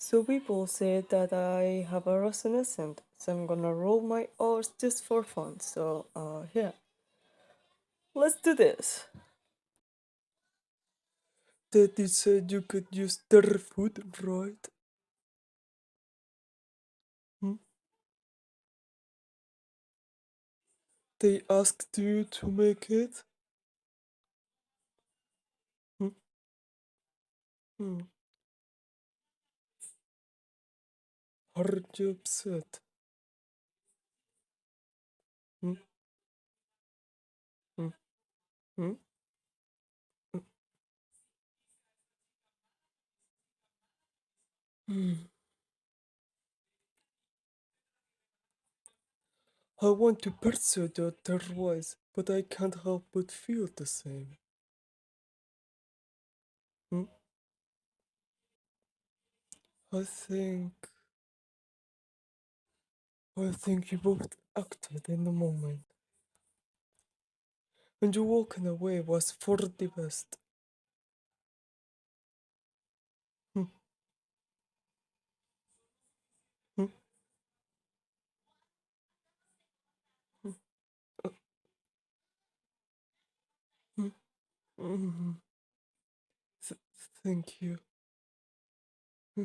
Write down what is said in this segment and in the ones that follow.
So people say that I have a Russian accent, so I'm gonna roll my R's just for fun. So yeah, let's do this. Daddy said you could use their food, right? Hmm? They asked you to make it? Hmm? Hmm. Are you upset? Hmm? Hmm? Hmm? Hmm. I want to pursue the otherwise, but I can't help but feel the same. Hmm? I think I think you both acted in the moment. And you walking away was for the best. Hmm, hmm, hmm, uh, hmm, hmm. Th- Thank you. Hmm.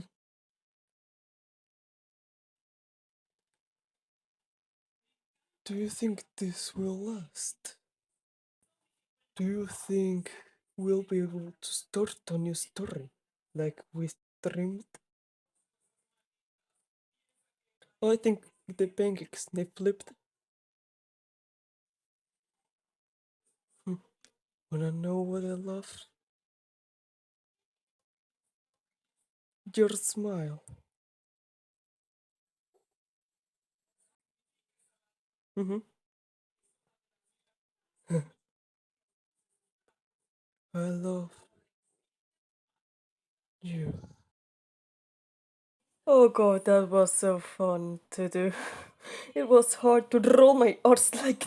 Do you think this will last? Do you think we'll be able to start a new story like we streamed? I think the pancakes they flipped. Hmm. Wanna know what I love? Your smile. Hmm. I love you. Oh god, that was so fun to do. It was hard to roll my R's like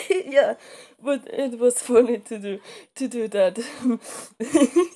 yeah, but it was funny to do that.